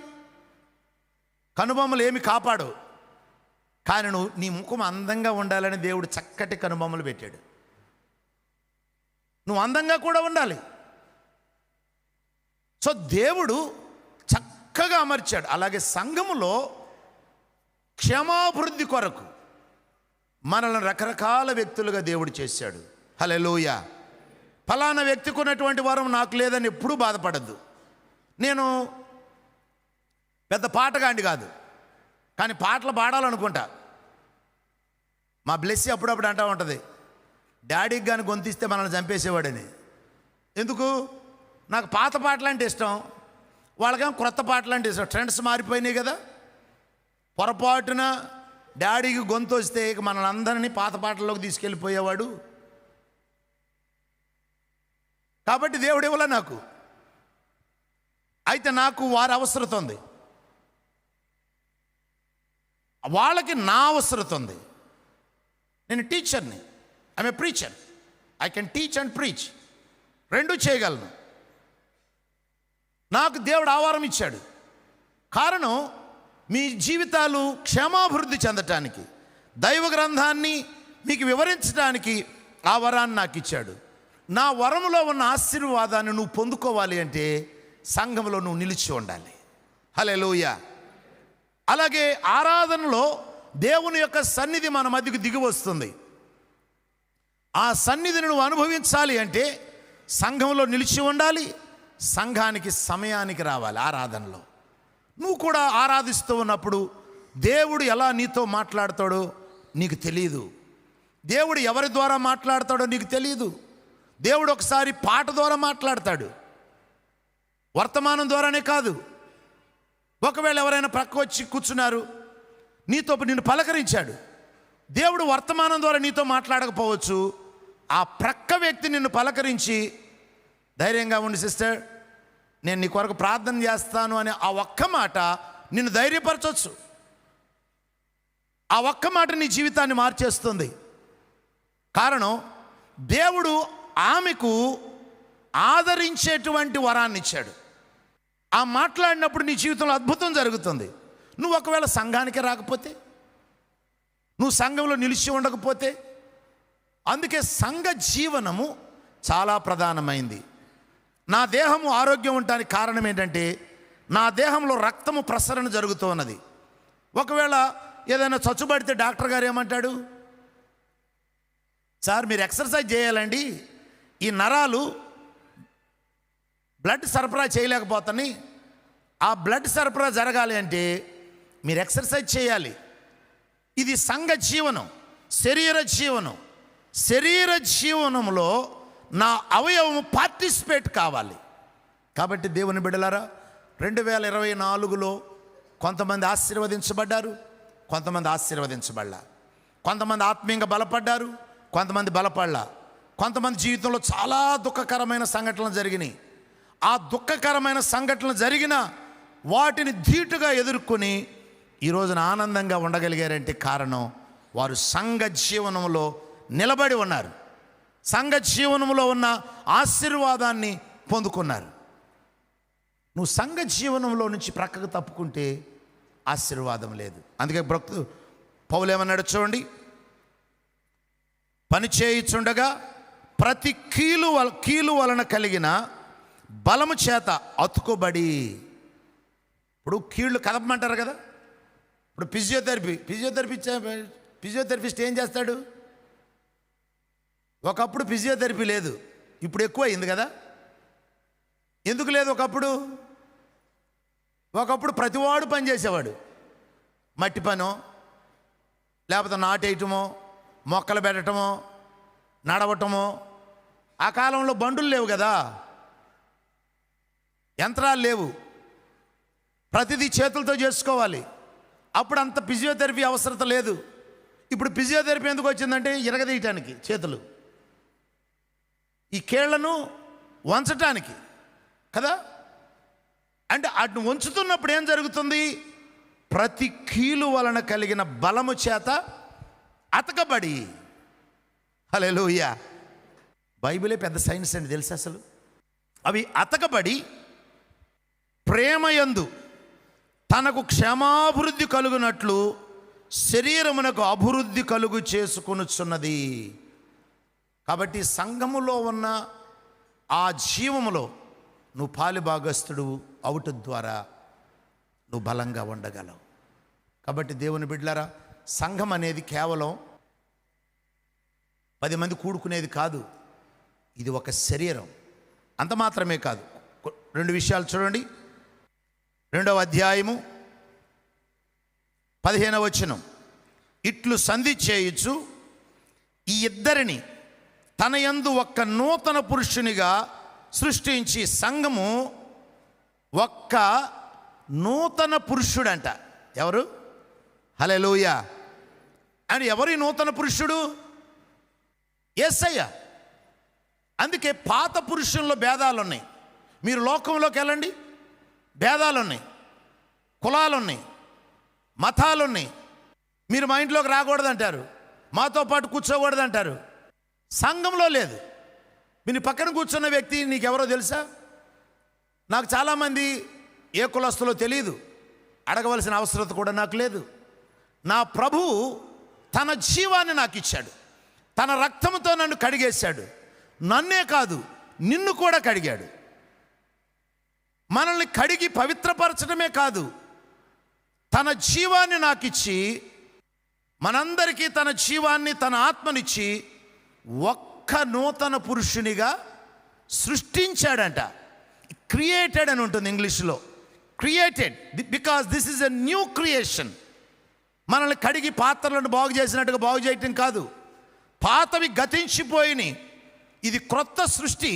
S1: కనుబొమ్మలు ఏమి కాపాడు. కానీ నువ్వు నీ ముఖం అందంగా ఉండాలని దేవుడు చక్కటి కనుబొమ్మలు పెట్టాడు. నువ్వు అందంగా కూడా ఉండాలి. సో దేవుడు చక్కగా అమర్చాడు. అలాగే సంఘములో క్షమాభివృద్ధి కొరకు మనల్ని రకరకాల వ్యక్తులుగా దేవుడు చేశాడు. హల్లెలూయా. ఫలానా వ్యక్తికి ఉన్నటువంటి వరం నాకు లేదని ఎప్పుడూ బాధపడద్దు. నేను పెద్ద పాటగాండి కాదు, కానీ పాటలు పాడాలనుకుంటా. మా బ్లెస్సీ అప్పుడప్పుడు అంటూ ఉంటుంది, డాడీకి కానీ గొంతిస్తే మనల్ని చంపేసేవాడని. ఎందుకు? నాకు పాత పాటలు అంటే ఇష్టం, వాళ్ళకేమో క్రొత్త పాటలు అంటే ఇష్టం. ట్రెండ్స్ మారిపోయినాయి కదా. పొరపాటున డాడీకి గొంతు వస్తే ఇక మనల్ని అందరినీ పాత పాటల్లోకి తీసుకెళ్ళిపోయేవాడు. కాబట్టి దేవుడు ఇవ్వలే నాకు. అయితే నాకు వారి అవసరత ఉంది, వాళ్ళకి నా అవసరత ఉంది. నేను టీచర్ని, I'm a preacher. I can teach and preach, రెండూ చేయగలను. నాకు దేవుడు ఆవారం ఇచ్చాడు. కారణం మీ జీవితాలు క్షేమాభివృద్ధి చెందటానికి, దైవ గ్రంథాన్ని మీకు వివరించడానికి ఆ వరాన్ని నాకు ఇచ్చాడు. నా వరములో ఉన్న ఆశీర్వాదాన్ని నువ్వు పొందుకోవాలి అంటే సంఘంలో నువ్వు నిలిచి ఉండాలి. హల్లెలూయా. అలాగే ఆరాధనలో దేవుని యొక్క సన్నిధి మన మధ్యకు దిగి వస్తుంది. ఆ సన్నిధిని నువ్వు అనుభవించాలి అంటే సంఘంలో నిలిచి ఉండాలి, సంఘానికి సమయానికి రావాలి. ఆరాధనలో నువ్వు కూడా ఆరాధిస్తూ ఉన్నప్పుడు దేవుడు ఎలా నీతో మాట్లాడతాడో నీకు తెలియదు. దేవుడు ఎవరి ద్వారా మాట్లాడతాడో నీకు తెలియదు. దేవుడు ఒకసారి పాట ద్వారా మాట్లాడతాడు, వర్తమానం ద్వారానే కాదు. ఒకవేళ ఎవరైనా ప్రక్క వచ్చి కూర్చున్నారు, నీతో నిన్ను పలకరించాడు, దేవుడు వర్తమానం ద్వారా నీతో నేను నీ కొరకు ప్రార్థన చేస్తాను అనే ఆ ఒక్క మాట నిన్ను ధైర్యపరచవచ్చు. ఆ ఒక్క మాట నీ జీవితాన్ని మార్చేస్తుంది. కారణం, దేవుడు ఆమెకు ఆదరించేటువంటి వరాన్ని ఇచ్చాడు. ఆ మాట్లాడినప్పుడు నీ జీవితంలో అద్భుతం జరుగుతుంది. నువ్వు ఒకవేళ సంఘానికి రాకపోతే, నువ్వు సంఘంలో నిలిచి ఉండకపోతే, అందుకే సంఘ జీవనము చాలా ప్రధానమైంది. నా దేహము ఆరోగ్యం ఉండడానికి కారణం ఏంటంటే నా దేహంలో రక్తము ప్రసరణ జరుగుతూ ఉన్నది. ఒకవేళ ఏదైనా చచ్చుబడితే డాక్టర్ గారు ఏమంటాడు, సార్ మీరు ఎక్సర్సైజ్ చేయాలండి, ఈ నరాలు బ్లడ్ సరఫరా చేయలేకపోతాయి, ఆ బ్లడ్ సరఫరా జరగాలి అంటే మీరు ఎక్సర్సైజ్ చేయాలి. ఇది సంఘ జీవనం, శరీర జీవనం. శరీర జీవనంలో నా అవయవం పార్టిసిపేట్ కావాలి. కాబట్టి దేవుని బిడ్డలారా, 2024లో కొంతమంది ఆశీర్వదించబడ్డారు, కొంతమంది ఆశీర్వదించబడలా. కొంతమంది ఆత్మీయంగా బలపడ్డారు, కొంతమంది బలపడలా. కొంతమంది జీవితంలో చాలా దుఃఖకరమైన సంఘటనలు జరిగినాయి. ఆ దుఃఖకరమైన సంఘటనలు జరిగిన వాటిని ధీటుగా ఎదుర్కొని ఈ రోజున ఆనందంగా ఉండగలిగారంటే కారణం వారు సంఘ జీవనంలో నిలబడి ఉన్నారు, సంఘ జీవనంలో ఉన్న ఆశీర్వాదాన్ని పొందుకున్నారు. నువ్వు సంఘ జీవనంలో నుంచి ప్రక్కకు తప్పుకుంటే ఆశీర్వాదం లేదు. అందుకే భక్తుడు పౌలు ఏమన్నాడు చూడండి, పని చేయుచుండగా ప్రతి కీలు వలన కలిగిన బలము చేత అతుకుబడి. ఇప్పుడు కీళ్ళు కదపమంటారు కదా. ఇప్పుడు ఫిజియోథెరపిస్ట్ ఏం చేస్తాడు? ఒకప్పుడు ఫిజియోథెరపీ లేదు, ఇప్పుడు ఎక్కువ అయింది కదా. ఎందుకు లేదు? ఒకప్పుడు ప్రతివాడు పని చేసేవాడు. మట్టి పనో, లేకపోతే నాటేయటమో, మొక్కలు పెట్టడమో, నడవటమో. ఆ కాలంలో బండులు లేవు కదా, యంత్రాలు లేవు, ప్రతిదీ చేతులతో చేసుకోవాలి. అప్పుడు అంత ఫిజియోథెరపీ అవసరత లేదు. ఇప్పుడు ఫిజియోథెరపీ ఎందుకు వచ్చిందంటే ఇరగదీయటానికి చేతులు, ఈ కీళ్లను వంచటానికి కదా. అంటే అటు వంచుతున్నప్పుడు ఏం జరుగుతుంది? ప్రతి కీలు వలన కలిగిన బలము చేత అతకబడి. హల్లెలూయా. బైబిలే పెద్ద సైన్స్ అండి తెలుసు. అసలు అవి అతకబడి ప్రేమయందు తనకు క్షేమాభివృద్ధి కలుగునట్లు శరీరమునకు అభివృద్ధి కలుగు చేసుకొనుచున్నది. కాబట్టి సంఘములో ఉన్న ఆ జీవములో నువ్వు పాలుభాగస్తుడు అవుట ద్వారా నువ్వు బలంగా ఉండగలవు. కాబట్టి దేవుని బిడ్డలారా, సంఘం అనేది కేవలం 10 మంది కూడుకునేది కాదు, ఇది ఒక శరీరం. అంత మాత్రమే కాదు. 2 విషయాలు చూడండి. 2వ అధ్యాయము 15వ వచనం, ఇట్లు సంధి చేయుచు ఈ ఇద్దరిని తన యందు ఒక్క నూతన పురుషునిగా సృష్టించి. సంఘము ఒక్క నూతన పురుషుడంట. ఎవరు? హల్లెలూయా. అని ఎవరి నూతన పురుషుడు? యేసయ్య. అందుకే పాత పురుషుల్లో భేదాలు ఉన్నాయి. మీరు లోకంలోకి వెళ్ళండి, భేదాలు ఉన్నాయి, కులాలు ఉన్నాయి, మతాలు ఉన్నాయి. మీరు మా ఇంట్లోకి రాకూడదంటారు, మాతో పాటు కూర్చోకూడదంటారు. సంఘంలో లేదు. మీ పక్కన కూర్చున్న వ్యక్తి నీకెవరో తెలుసా? నాకు చాలామంది ఏ కులస్తులో తెలియదు, అడగవలసిన అవసరం కూడా నాకు లేదు. నా ప్రభువు తన జీవాన్ని నాకు ఇచ్చాడు, తన రక్తంతో నన్ను కడిగేశాడు. నన్నే కాదు, నిన్ను కూడా కడిగాడు. మనల్ని కడిగి పవిత్రపరచడమే కాదు, తన జీవాన్ని నాకు ఇచ్చి, మనందరికీ తన జీవాన్ని, తన ఆత్మనిచ్చి ఒక్క నూతన పురుషునిగా సృష్టించాడంట. క్రియేటెడ్ అని ఉంటుంది ఇంగ్లీష్లో. Created because this is a new creation. మనల్ని కడిగి పాత్రలను బాగు చేసినట్టుగా బాగు చేయటం కాదు, పాతవి గతించిపోయినాయి. ఇది క్రొత్త సృష్టి.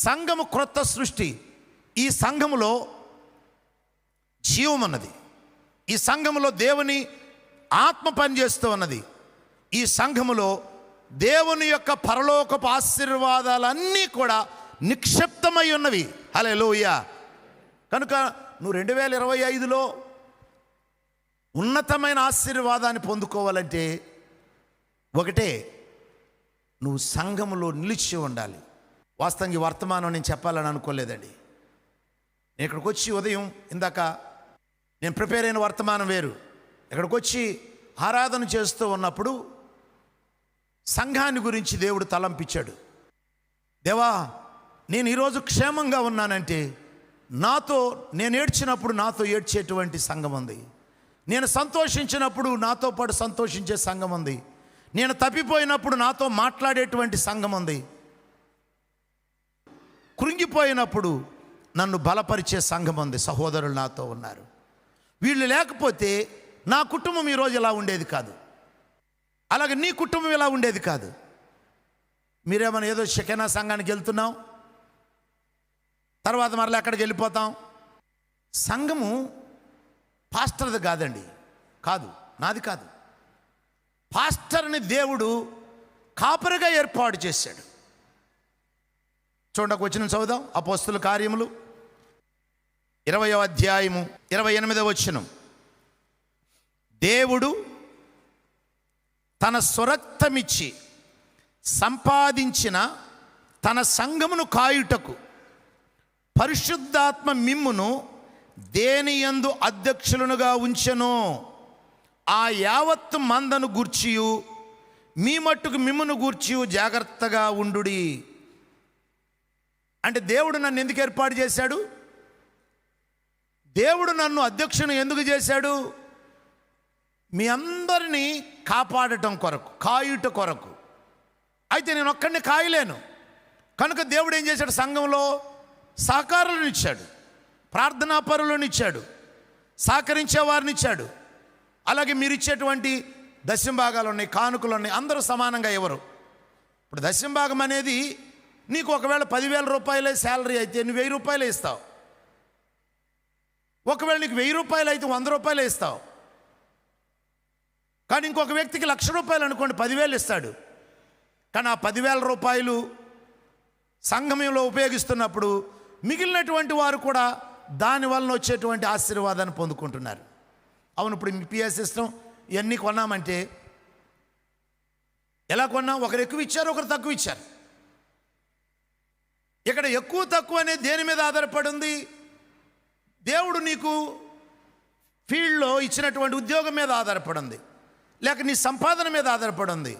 S1: సంఘము క్రొత్త సృష్టి. ఈ సంఘములో జీవం ఉన్నది. ఈ సంఘములో దేవుని ఆత్మ పనిచేస్తూ ఉన్నది. ఈ సంఘములో దేవుని యొక్క పరలోకపు ఆశీర్వాదాలన్నీ కూడా నిక్షిప్తమై ఉన్నవి. హల్లెలూయా. కనుక నువ్వు 2025లో ఉన్నతమైన ఆశీర్వాదాన్ని పొందుకోవాలంటే ఒకటే, నువ్వు సంఘములో నిలిచి ఉండాలి. వాస్తవంగా ఈ వర్తమానం నేను చెప్పాలని అనుకోలేదండి. నేను ఇక్కడికి వచ్చి ఉదయం ఇందాక నేను ప్రిపేర్ అయిన వర్తమానం వేరు. ఇక్కడికి వచ్చి ఆరాధన చేస్తూ ఉన్నప్పుడు సంఘాన్ని గురించి దేవుడు తలంపించాడు. దేవా, నేను ఈరోజు క్షేమంగా ఉన్నానంటే నేను ఏడ్చినప్పుడు నాతో ఏడ్చేటువంటి సంఘం ఉంది. నేను సంతోషించినప్పుడు నాతో పాటు సంతోషించే సంఘం ఉంది. నేను తప్పిపోయినప్పుడు నాతో మాట్లాడేటువంటి సంఘం ఉంది. కృంగిపోయినప్పుడు నన్ను బలపరిచే సంఘం ఉంది. సహోదరులు నాతో ఉన్నారు. వీళ్ళు లేకపోతే నా కుటుంబం ఈరోజు ఇలా ఉండేది కాదు. అలాగే నీ కుటుంబం ఇలా ఉండేది కాదు. మీరేమన్నా ఏదో షెకెనా సంఘానికి వెళ్తున్నాం, తర్వాత మరలా ఎక్కడికి వెళ్ళిపోతాం. సంఘము పాస్టర్ది కాదండి, కాదు, నాది కాదు. పాస్టర్ని దేవుడు కాపరిగా ఏర్పాటు చేశాడు. చూడకు వచ్చిన చదువుదాం. అపోస్తుల కార్యములు 20వ అధ్యాయము 28వ వచనం. దేవుడు తన స్వరక్తమిచ్చి సంపాదించిన తన సంఘమును కాయుటకు పరిశుద్ధాత్మ మిమ్మును దేనియందు అధ్యక్షులనుగా ఉంచెను. ఆ యావత్తు మందను గూర్చియు మీ మట్టుకు మిమ్మును గూర్చియు జాగ్రత్తగా ఉండుడి. అంటే దేవుడు నన్ను ఎందుకు ఏర్పాటు చేశాడు? దేవుడు నన్ను అధ్యక్షుని ఎందుకు చేశాడు? మీ అందరినీ కాపాడటం కొరకు, కాయుట కొరకు. అయితే నేను ఒక్కడిని కాయలేను కనుక దేవుడు ఏం చేశాడు? సంఘంలో సహకారులను ఇచ్చాడు, ప్రార్థనా పరులను ఇచ్చాడు, సహకరించే వారిని ఇచ్చాడు. అలాగే మీరు ఇచ్చేటువంటి దశంభాగాలు ఉన్నాయి, కానుకలు ఉన్నాయి, అందరూ సమానంగా ఎవరు. ఇప్పుడు దశంభాగం అనేది నీకు ఒకవేళ 10,000 రూపాయలే శాలరీ అయితే నువ్వు 1000 రూపాయలే ఇస్తావు. ఒకవేళ నీకు 1000 రూపాయలు అయితే 100 రూపాయలే ఇస్తావు. కానీ ఇంకొక వ్యక్తికి 1,00,000 రూపాయలు అనుకోండి, 10,000 ఇస్తాడు. కానీ ఆ 10,000 రూపాయలు సంఘంలో ఉపయోగిస్తున్నప్పుడు మిగిలినటువంటి వారు కూడా దాని వలన వచ్చేటువంటి ఆశీర్వాదాన్ని పొందుకుంటున్నారు. అవును, ఇప్పుడు పిఎస్ సిస్టమ్ ఇవన్నీ కొన్నామంటే ఎలా కొన్నాం? ఒకరు ఎక్కువ ఇచ్చారు, ఒకరు తక్కువ ఇచ్చారు. ఇక్కడ ఎక్కువ తక్కువ అనేది దేని మీద ఆధారపడి ఉంది? దేవుడు నీకు ఫీల్డ్లో ఇచ్చినటువంటి ఉద్యోగం మీద ఆధారపడి ఉంది, లేక నీ సంపాదన మీద ఆధారపడి ఉంది.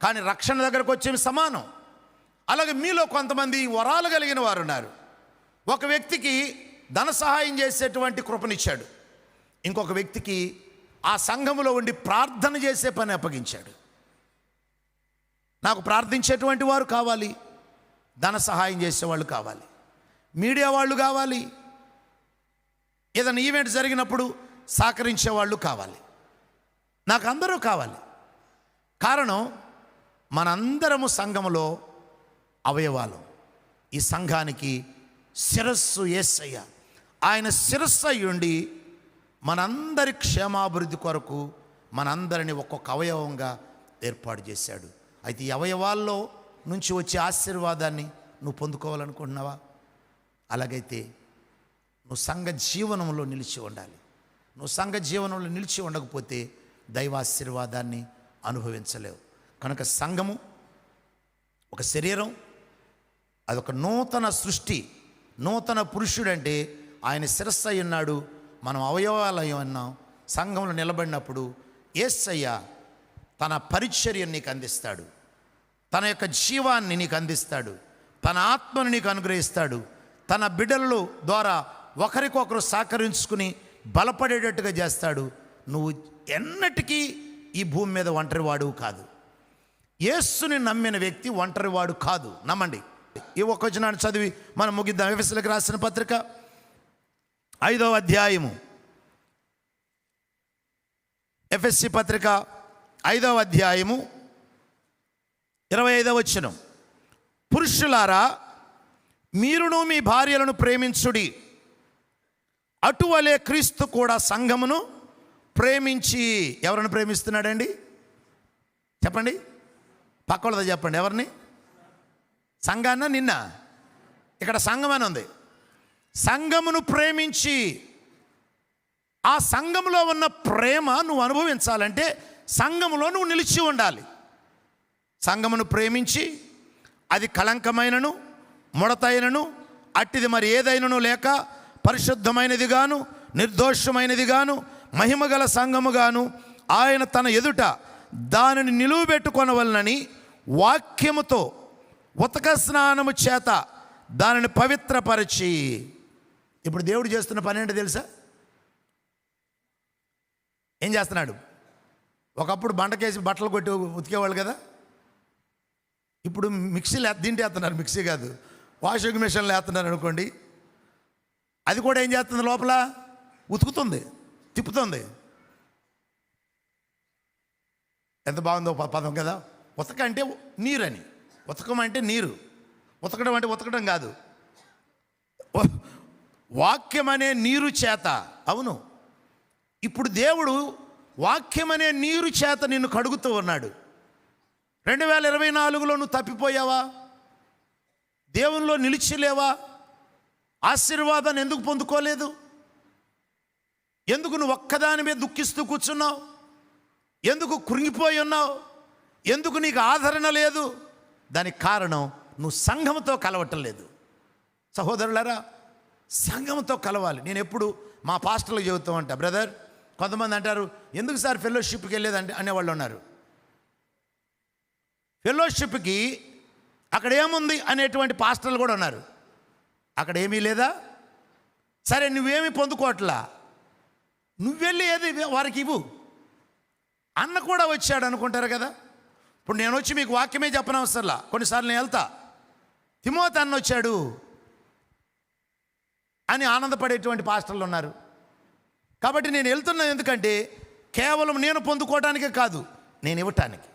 S1: కానీ రక్షణ దగ్గరకు వచ్చే సమానం. అలాగే మీలో కొంతమంది వరాలు కలిగిన వారు ఉన్నారు. ఒక వ్యక్తికి ధన సహాయం చేసేటువంటి కృపనిచ్చాడు, ఇంకొక వ్యక్తికి ఆ సంఘములో ఉండి ప్రార్థన చేసే పని అప్పగించాడు. నాకు ప్రార్థించేటువంటి వారు కావాలి, ధన సహాయం చేసేవాళ్ళు కావాలి, మీడియా వాళ్ళు కావాలి, ఏదైనా ఈవెంట్ జరిగినప్పుడు సహకరించే వాళ్ళు కావాలి. నాకు అందరూ కావాలి. కారణం మనందరము సంఘములో అవయవాలు. ఈ సంఘానికి శిరస్సు యేసయ్య. ఆయన శిరస్సు అయ్యుండి మనందరి క్షేమాభివృద్ధి కొరకు మనందరిని ఒక్కొక్క అవయవంగా ఏర్పాటు చేశాడు. అయితే ఈ అవయవాల్లో నుంచి వచ్చే ఆశీర్వాదాన్ని నువ్వు పొందుకోవాలనుకుంటున్నావా? అలాగైతే నువ్వు సంఘ జీవనంలో నిలిచి ఉండాలి. నువ్వు సంఘ జీవనంలో నిలిచి ఉండకపోతే దైవాశీర్వాదాన్ని అనుభవించలేవు. కనుక సంఘము ఒక శరీరం, అదొక నూతన సృష్టి. నూతన పురుషుడు అంటే ఆయన శిరస్సు అయి ఉన్నాడు, మనం అవయవాలయం అన్నాం. సంఘంలో నిలబడినప్పుడు యేసయ్య తన పరిచర్యను నీకు అందిస్తాడు, తన యొక్క జీవాన్ని నీకు అందిస్తాడు, తన ఆత్మను నీకు అనుగ్రహిస్తాడు. తన బిడ్డల ద్వారా ఒకరికొకరు సహకరించుకుని బలపడేటట్టుగా చేస్తాడు. నువ్వు ఎన్నటికీ ఈ భూమి మీద ఒంటరివాడు కాదు. యేసుని నమ్మిన వ్యక్తి ఒంటరివాడు కాదు. నమ్మండి. ఈ ఒక్క వచనాన్ని చదివి మనం ముగిద్దాం. ఎఫెసీయులకు రాసిన పత్రిక 5వ అధ్యాయము, ఎఫెసీ పత్రిక 5వ అధ్యాయము 25వ వచనం. పురుషులారా, మీరును మీ భార్యలను ప్రేమించుడి, అటువలే క్రీస్తు కూడా సంఘమును ప్రేమించి. ఎవరిని ప్రేమిస్తున్నాడండి? చెప్పండి, పక్కలతో చెప్పండి. ఎవరిని? సంఘాన్న? నిన్న ఇక్కడ సంఘం అని ఉంది. సంఘమును ప్రేమించి, ఆ సంఘములో ఉన్న ప్రేమ నువ్వు అనుభవించాలంటే సంఘములో నువ్వు నిలిచి ఉండాలి. సంఘమును ప్రేమించి అది కళంకమైనను ముడతైనను అట్టిది మరి ఏదైనను లేక పరిశుద్ధమైనది గాను నిర్దోషమైనది గాను మహిమగల సంఘము గాను ఆయన తన ఎదుట దానిని నిలువబెట్టుకొనవలనని వాక్యముతో ఉతక స్నానము చేత దానిని పవిత్రపరిచి. ఇప్పుడు దేవుడు చేస్తున్న పని ఏంటో తెలుసా? ఏం చేస్తున్నాడు? ఒకప్పుడు బండకేసి బట్టలు కొట్టి ఉతికేవాళ్ళు కదా, ఇప్పుడు మిక్సీలు దీంట్లో వేస్తున్నారు. మిక్సీ కాదు, వాషింగ్ మిషన్లు వేస్తున్నారు అనుకోండి. అది కూడా ఏం చేస్తుంది? లోపల ఉతుకుతుంది, తిప్పుతుంది. ఎంత బాగుందో పదం కదా. ఉతక అంటే నీరని, ఉతకం అంటే నీరు, ఉతకడం అంటే ఉతకడం కాదు. వాక్యం అనే నీరు చేత. అవును, ఇప్పుడు దేవుడు వాక్యం అనే నీరు చేత నిన్ను కడుగుతూ ఉన్నాడు. 2024లో నువ్వు తప్పిపోయావా? దేవునిలో నిలిచిలేవా? ఆశీర్వాదాన్ని ఎందుకు పొందుకోలేదు? ఎందుకు నువ్వు ఒక్కదాని మీద దుఃఖిస్తూ కూర్చున్నావు? ఎందుకు కృంగిపోయి ఉన్నావు? ఎందుకు నీకు ఆదరణ లేదు? దానికి కారణం నువ్వు సంఘముతో కలవటం లేదు. సహోదరులారా, సంఘంతో కలవాలి. నేను ఎప్పుడు మా పాస్టర్లకు చెబుతూ ఉంటా, బ్రదర్, కొంతమంది అంటారు ఎందుకు సార్ ఫెలోషిప్కి వెళ్ళేది అనేవాళ్ళు ఉన్నారు. ఫెలోషిప్కి అక్కడ ఏముంది అనేటువంటి పాస్టర్లు కూడా ఉన్నారు. అక్కడ ఏమీ లేదా? సరే, నువ్వేమీ పొందుకోవట్లా, నువ్వెళ్ళి ఏది వారికి ఇవ్వు. అన్న కూడా వచ్చాడు అనుకుంటారు కదా. ఇప్పుడు నేను వచ్చి మీకు వాక్యమే చెప్పనవసరంలా, కొన్నిసార్లు నేను వెళ్తా, తిమోతి అన్న వచ్చాడు అని ఆనందపడేటువంటి పాస్టర్లు ఉన్నారు. కాబట్టి నేను వెళ్తున్నాను ఎందుకంటే కేవలం నేను పొందుకోవడానికే కాదు, నేను ఇవ్వటానికి.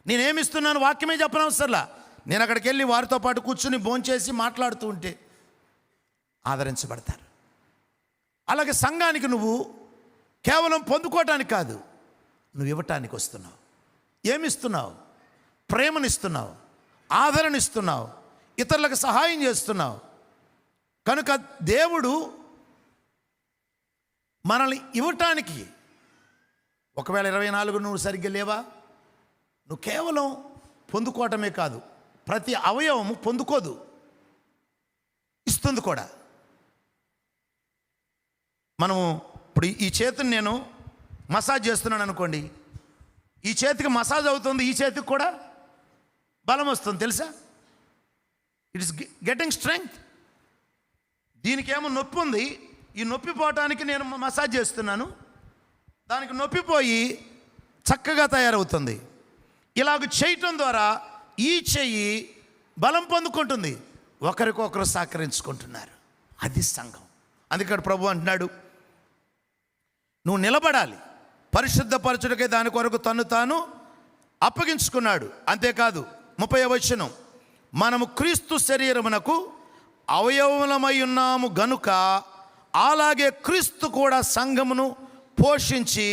S1: నేనేమిస్తున్నాను వాక్యమే చెప్పనవసరంలా, నేను అక్కడికి వెళ్ళి వారితో పాటు కూర్చుని భోంచేసి మాట్లాడుతూ ఉంటే ఆదరించబడతారు. అలాగే సంఘానికి నువ్వు కేవలం పొందుకోవటానికి కాదు, నువ్వు ఇవ్వటానికి వస్తున్నావు. ఏమిస్తున్నావు? ప్రేమనిస్తున్నావు, ఆదరణిస్తున్నావు, ఇతరులకు సహాయం చేస్తున్నావు. కనుక దేవుడు మనల్ని ఇవ్వటానికి, ఒకవేళ 24 నువ్వు సరిగ్గా లేవా, నువ్వు కేవలం పొందుకోవటమే కాదు, ప్రతి అవయవము పొందుకోదు, ఇస్తుంది కూడా. మనము ఇప్పుడు ఈ చేతిని నేను మసాజ్ చేస్తున్నాను అనుకోండి, ఈ చేతికి మసాజ్ అవుతుంది, ఈ చేతికి కూడా బలం వస్తుంది, తెలుసా? It is getting strength. దీనికేమో నొప్పి ఉంది, ఈ నొప్పి పోవటానికి నేను మసాజ్ చేస్తున్నాను, దానికి నొప్పిపోయి చక్కగా తయారవుతుంది. ఇలాగ చేయటం ద్వారా ఈ చెయ్యి బలం పొందుకుంటుంది, ఒకరికొకరు సహకరించుకుంటున్నారు. అది సంఘం. అందుకని ప్రభు అంటున్నాడు, నువ్వు నిలబడాలి, పరిశుద్ధపరచుడికే దాని కొరకు తను తాను అప్పగించుకున్నాడు. అంతేకాదు 30వ వచనం, మనము క్రీస్తు శరీరమునకు అవయవములమై ఉన్నాము గనుక అలాగే క్రీస్తు కూడా సంఘమును పోషించి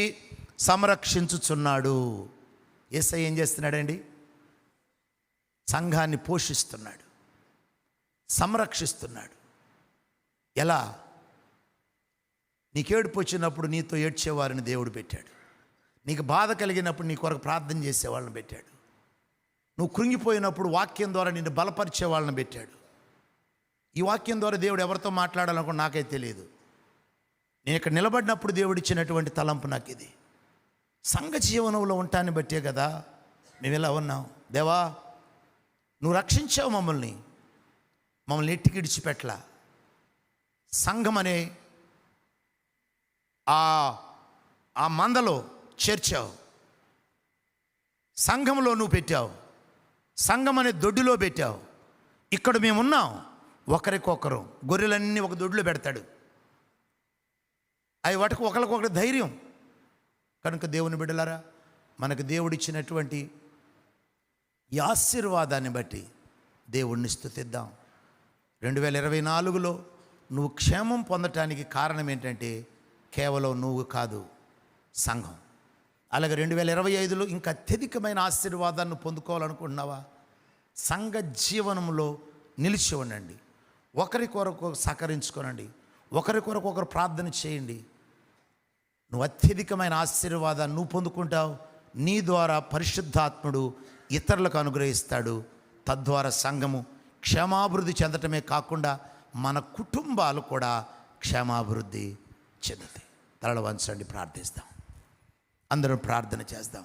S1: సంరక్షించుచున్నాడు. యేసయ్య ఏం చేస్తున్నాడండి? సంఘాన్ని పోషిస్తున్నాడు, సంరక్షిస్తున్నాడు. ఎలా? నీకు ఏడుపు వచ్చినప్పుడు నీతో ఏడ్చేవారిని దేవుడు పెట్టాడు. నీకు బాధ కలిగినప్పుడు నీ కొరకు ప్రార్థన చేసేవాళ్ళని పెట్టాడు. నువ్వు కృంగిపోయినప్పుడు వాక్యం ద్వారా నిన్ను బలపరిచే వాళ్ళని పెట్టాడు. ఈ వాక్యం ద్వారా దేవుడు ఎవరితో మాట్లాడాలనుకో నాకైతే తెలియదు. నేను ఇక్కడ నిలబడినప్పుడు దేవుడు ఇచ్చినటువంటి తలంపు నాకు ఇది. సంఘ జీవనంలో ఉంటాన్ని బట్టే కదా మేము ఇలా ఉన్నాం. దేవా, నువ్వు రక్షించావు మమ్మల్ని ఎట్టికి ఇడిచిపెట్టలా. సంఘం అనే ఆ మందలో చేర్చావు, సంఘంలో నువ్వు పెట్టావు, సంఘం అనే దొడ్డిలో పెట్టావు. ఇక్కడ మేమున్నాం, ఒకరికొకరు. గొర్రెలన్నీ ఒక దొడ్లో పెడతాడు, అవి వాటికి ఒకరికొకరి ధైర్యం. కనుక దేవుని బిడ్డలారా, మనకు దేవుడిచ్చినటువంటి ఈ ఆశీర్వాదాన్ని బట్టి దేవుణ్ణి స్తుతిద్దాం. 2024లో నువ్వు క్షేమం పొందటానికి కారణం ఏంటంటే కేవలం నువ్వు కాదు, సంఘం. అలాగే 2025లో ఇంకా అత్యధికమైన ఆశీర్వాదాన్ని పొందుకోవాలనుకుంటున్నావా? సంఘ జీవనంలో నిలిచి ఉండండి. ఒకరి కొరకు సహకరించుకోనండి, ఒకరి కొరకు ఒకరు ప్రార్థన చేయండి. నువ్వు అత్యధికమైన ఆశీర్వాదాన్ని నువ్వు పొందుకుంటావు. నీ ద్వారా పరిశుద్ధాత్ముడు ఇతరులకు అనుగ్రహిస్తాడు. తద్వారా సంఘము క్షేమాభివృద్ధి చెందటమే కాకుండా మన కుటుంబాలు కూడా క్షేమాభివృద్ధి చెందుతాయి. తలలు వంచండి, ప్రార్థిస్తాం. అందరం ప్రార్థన చేద్దాం.